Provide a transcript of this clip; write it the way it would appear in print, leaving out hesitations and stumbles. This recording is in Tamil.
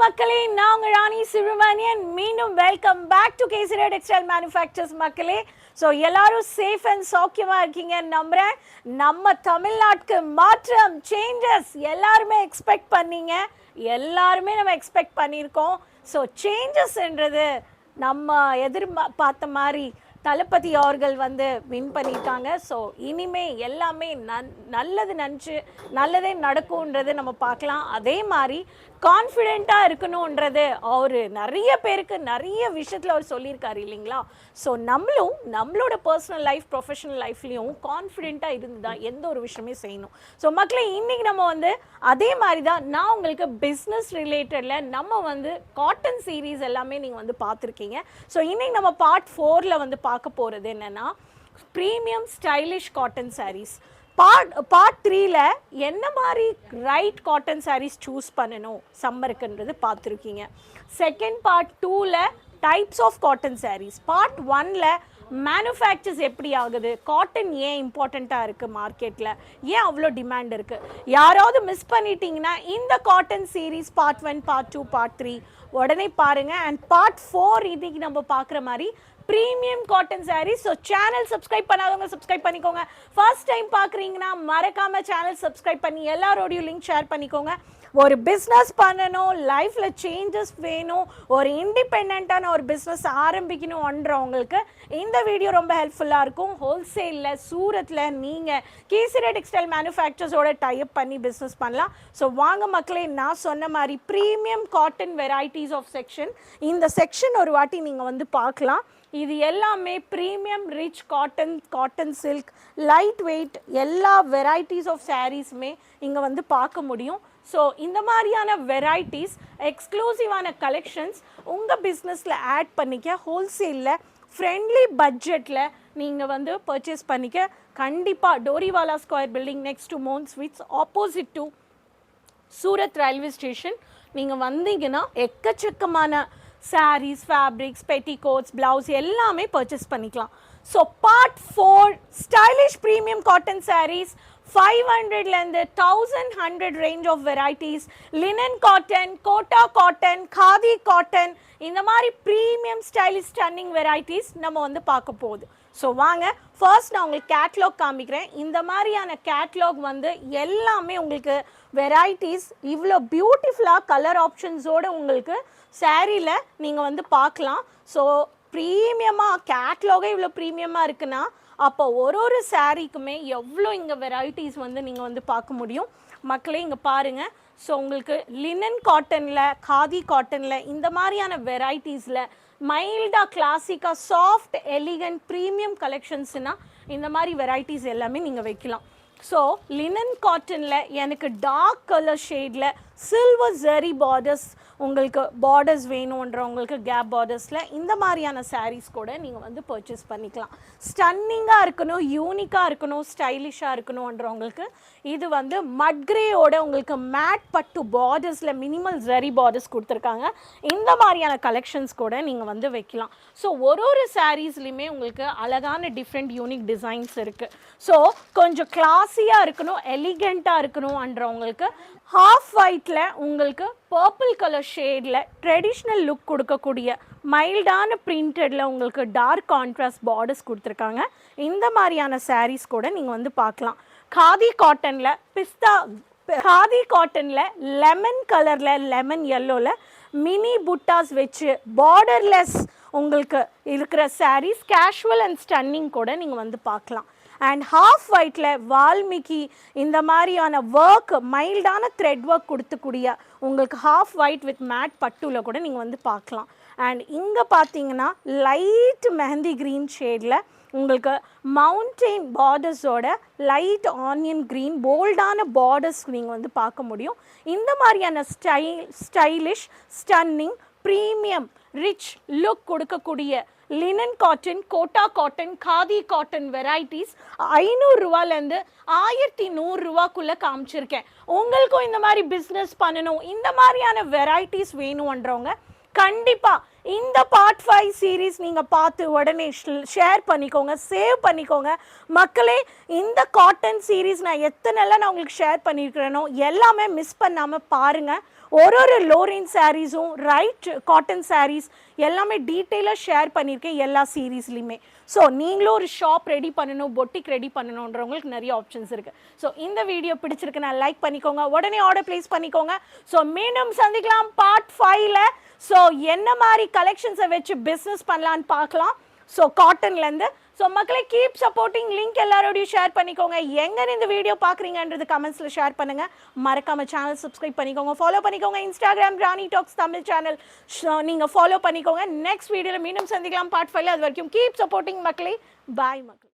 மக்களே, நான் உங்க ராணி சுப்ரமணியன். மீண்டும் welcome back to Kesari textile manufacturers மக்களே. ஸோ எல்லாரும் சேஃப் அண்ட் சௌக்கியமா இருக்கீங்கன்னு நம்புறேன். நம்ம தமிழ்நாட்டுக்கு மாற்றம், சேஞ்சஸ் எல்லாருமே எக்ஸ்பெக்ட் பண்ணீங்க, எல்லாருமே நம்ம எக்ஸ்பெக்ட் பண்ணியிருக்கோம். ஸோ சேஞ்சஸ்ன்றது நம்ம எதிர்பார்த்த மாதிரி தளபதி அவர்கள் வந்து வின் பண்ணியிருக்காங்க. ஸோ இனிமே எல்லாமே நல்லது நினச்சி நல்லதே நடக்கும்ன்றது நம்ம பார்க்கலாம். அதே மாதிரி கான்ஃபிடெண்ட்டாக இருக்கணுன்றது அவர் நிறைய பேருக்கு நிறைய விஷயத்தில் அவர் சொல்லியிருக்காரு இல்லைங்களா. ஸோ நம்மளோட பர்சனல் லைஃப், ப்ரொஃபஷனல் லைஃப்லேயும் கான்ஃபிடெண்ட்டாக இருந்து தான் எந்த ஒரு விஷயமே செய்யணும். ஸோ மக்களே, இன்றைக்கி நம்ம வந்து அதே மாதிரி தான் நான் உங்களுக்கு பிஸ்னஸ் ரிலேட்டடில் நம்ம வந்து காட்டன் சீரீஸ் எல்லாமே நீங்கள் வந்து பார்த்துருக்கீங்க. ஸோ இன்றைக்கி நம்ம பார்ட் 4ல் வந்து பார்க்க போகிறது என்னென்னா premium stylish cotton sarees. Part 3ல என்ன மாதிரி ரைட் காட்டன் சாரீஸ் சூஸ் பண்ணணும் சம்மருக்குன்றது பார்த்துருக்கீங்க. செகண்ட் பார்ட் 2ல types of cotton sarees. Part 1ல மேனுஃபேக்சர்ஸ் எப்படி ஆகுது, காட்டன் ஏன் இம்பார்ட்டண்ட்டாக இருக்குது மார்க்கெட்டில், ஏன் அவ்வளோ டிமாண்ட் இருக்குது. யாராவது மிஸ் பண்ணிட்டீங்கன்னா இந்த cotton series part 1, part 2, part 3 உடனே பாருங்கள். அண்ட் பார்ட் 4 இன்றைக்கி நம்ம பார்க்குற மாதிரி premium cotton sarees. So channel subscribe பண்ணாதவங்க சப்ஸ்கிரைப் பண்ணிக்கோங்க. ஃபர்ஸ்ட் டைம் பார்க்குறீங்கன்னா மறக்காமல் சேனல் சப்ஸ்கிரைப் பண்ணி எல்லாரோடையும் லிங்க் ஷேர் பண்ணிக்கோங்க. ஒரு பிஸ்னஸ் பண்ணணும், லைஃப்பில் சேஞ்சஸ் வேணும், ஒரு இண்டிபெண்ட்டான ஒரு பிஸ்னஸ் ஆரம்பிக்கணும்ன்றவங்களுக்கு இந்த வீடியோ ரொம்ப ஹெல்ப்ஃபுல்லாக இருக்கும். ஹோல்சேலில் சூரத்தில் நீங்கள் கேசரி டெக்ஸ்டைல் மேனுஃபேக்சர்ஸோட டைப் பண்ணி பிஸ்னஸ் பண்ணலாம். ஸோ வாங்க மக்களே, நான் சொன்ன மாதிரி premium cotton varieties of section, இந்த செக்ஷன் ஒரு வாட்டி நீங்கள் வந்து பார்க்கலாம். இது எல்லாமே premium rich cotton, cotton silk, light weight எல்லா வெரைட்டிஸ் ஆஃப் சாரீஸுமே இங்கே வந்து பார்க்க முடியும். ஸோ இந்த மாதிரியான வெரைட்டிஸ், எக்ஸ்க்ளூசிவான கலெக்ஷன்ஸ் உங்கள் பிஸ்னஸில் ஆட் பண்ணிக்க, ஹோல்சேலில் ஃப்ரெண்ட்லி பட்ஜெட்டில் நீங்கள் வந்து பர்ச்சேஸ் பண்ணிக்க கண்டிப்பாக Doriwala square building next to Mon sweets opposite to Surat railway station நீங்கள் வந்தீங்கன்னா எக்கச்சக்கமான சாரீஸ், ஃபேப்ரிக்ஸ், பெட்டிகோட்ஸ், ப்ளவுஸ் எல்லாமே பர்ச்சேஸ் பண்ணிக்கலாம். So part 4 stylish premium cotton sarees 500லேருந்து 1100 range of varieties, linen cotton, Kota cotton, khadi cotton, இந்த மாதிரி ப்ரீமியம் ஸ்டைலிஷ் ஸ்டன்னிங் வெரைட்டிஸ் நம்ம வந்து பார்க்க போகுது. ஸோ வாங்க, ஃபர்ஸ்ட் நான் உங்களுக்கு கேட்லாக் காமிக்கிறேன். இந்த மாதிரியான கேட்லாக் வந்து எல்லாமே உங்களுக்கு வெரைட்டிஸ் இவ்வளோ பியூட்டிஃபுல்லாக கலர் ஆப்ஷன்ஸோடு உங்களுக்கு சாரியில் நீங்கள் வந்து பார்க்கலாம். ஸோ ப்ரீமியமாக கேட்லாகே இவ்வளோ ப்ரீமியமாக இருக்குன்னா அப்போ ஒரு சாரீக்குமே எவ்வளோ இங்கே வெரைட்டிஸ் வந்து நீங்கள் வந்து பார்க்க முடியும். மக்களே இங்கே பாருங்கள். ஸோ உங்களுக்கு லினன் காட்டனில், காதி காட்டனில் இந்த மாதிரியான வெரைட்டிஸில் மைல்டாக, கிளாசிக்காக, சாஃப்ட், எலிகன்ட், ப்ரீமியம் கலெக்ஷன்ஸ்னால் இந்த மாதிரி வெரைட்டிஸ் எல்லாமே நீங்கள் வைக்கலாம். ஸோ லினன் காட்டனில் எனக்கு டார்க் கலர் ஷேடில் சில்வர் ஜெரி பார்டர்ஸ், உங்களுக்கு பார்டர்ஸ் வேணுன்றவங்களுக்கு கேப் பார்டர்ஸில் இந்த மாதிரியான சாரீஸ் கூட நீங்கள் வந்து பர்ச்சேஸ் பண்ணிக்கலாம். ஸ்டன்னிங்காக இருக்கணும், யூனிக்காக இருக்கணும், ஸ்டைலிஷாக இருக்கணுன்றவங்களுக்கு இது வந்து மட்கிரேயோட உங்களுக்கு மேட் பட்டு பார்டர்ஸில் மினிமல் ஜெரி பார்டர்ஸ் கொடுத்துருக்காங்க. இந்த மாதிரியான கலெக்ஷன்ஸ் கூட நீங்கள் வந்து வைக்கலாம். ஸோ ஒரு சாரீஸ்லையுமே உங்களுக்கு அழகான டிஃப்ரெண்ட் யூனிக் டிசைன்ஸ் இருக்குது. ஸோ கொஞ்சம் கிளாஸியாக இருக்கணும், எலிகெண்ட்டாக இருக்கணும்ன்றவங்களுக்கு ஹாஃப் ஒயிட்டில் உங்களுக்கு பர்பிள் கலர் ஷேடில் ட்ரெடிஷ்னல் லுக் கொடுக்கக்கூடிய மைல்டான பிரிண்டடில் உங்களுக்கு டார்க் கான்ட்ராஸ்ட் பார்டர்ஸ் கொடுத்துருக்காங்க. இந்த மாதிரியான சாரீஸ் கூட நீங்கள் வந்து பார்க்கலாம். காதி காட்டனில் காதி காட்டனில் லெமன் கலரில், லெமன் எல்லோவில் மினி புட்டாஸ் வச்சு பார்டர்லெஸ் உங்களுக்கு இருக்கிற சாரீஸ், கேஷுவல் அண்ட் ஸ்டன்னிங் கூட நீங்கள் வந்து பார்க்கலாம். அண்ட் ஹாஃப் ஒயிட்டில் வால்மீகி இந்த மாதிரியான ஒர்க், மைல்டான த்ரெட் ஒர்க் கொடுத்துக்கூடிய உங்களுக்கு ஹாஃப் ஒயிட் வித் மேட் பட்டுவில் கூட நீங்கள் வந்து பார்க்கலாம். அண்ட் இங்கே பார்த்தீங்கன்னா லைட் மெஹந்தி க்ரீன் ஷேடில் உங்களுக்கு மவுண்டெயின் பார்டர்ஸோட லைட் ஆனியன் க்ரீன் போல்டான பார்டர்ஸ் நீங்கள் வந்து பார்க்க முடியும். இந்த மாதிரியான stylish, stunning, premium, rich look கொடுக்கக்கூடிய linen cotton, Kota cotton, khadi cotton varieties 500 ரூபாலேருந்து 1100 ரூபாக்குள்ளே காமிச்சிருக்கேன். உங்களுக்கும் இந்த மாதிரி பிஸ்னஸ் பண்ணணும், இந்த மாதிரியான வெரைட்டிஸ் வேணுன்றவங்க கண்டிப்பாக இந்த பார்ட் 5 சீரீஸ் நீங்கள் பார்த்து உடனே ஷேர் பண்ணிக்கோங்க, சேவ் பண்ணிக்கோங்க. மக்களே, இந்த காட்டன் சீரீஸ் நான் எத்தனைலாம் நான் உங்களுக்கு ஷேர் பண்ணியிருக்கிறேனோ எல்லாமே மிஸ் பண்ணாமல் பாருங்கள். ஒரு லோரின் சாரீஸும் ரைட் காட்டன் சாரீஸ் எல்லாமே டீட்டெயிலாக ஷேர் பண்ணியிருக்கேன் எல்லா சீரீஸ்லையுமே. ஸோ நீங்களும் ஒரு ஷாப் ரெடி பண்ணணும், பொட்டிக் ரெடி பண்ணணுன்றவங்களுக்கு நிறைய ஆப்ஷன்ஸ் இருக்குது. ஸோ இந்த வீடியோ பிடிச்சிருக்கு, நான் லைக் பண்ணிக்கோங்க, உடனே ஆர்டர் ப்ளேஸ் பண்ணிக்கோங்க. ஸோ மீண்டும் சந்திக்கலாம் பார்ட் 5ல. ஸோ என்ன மாதிரி கலெக்ஷன்ஸை வச்சு பிஸ்னஸ் பண்ணலான்னு பார்க்கலாம். ஸோ காட்டன்லேருந்து. ஸோ மக்களை கீப் சப்போர்ட்டிங். லிங்க் எல்லாரோடையும் ஷேர் பண்ணிக்கோங்க. எங்கே இந்த வீடியோ பார்க்குறீங்கன்றது கமெண்ட்ஸில் ஷேர் பண்ணுங்கள். மறக்காம சேனல் சப்ஸ்கிரைப் பண்ணிக்கோங்க, ஃபாலோ பண்ணிக்கோங்க. இன்ஸ்டாகிராம் ராணி டாக்ஸ் தமிழ் சேனல் நீங்கள் ஃபாலோ பண்ணிக்கோங்க. நெக்ஸ்ட் வீடியோவில் மீண்டும் சந்திக்கலாம் பார்ட் 5ல. அது வரைக்கும் கீப் சப்போர்ட்டிங் மக்களே. பாய் மக்கள்.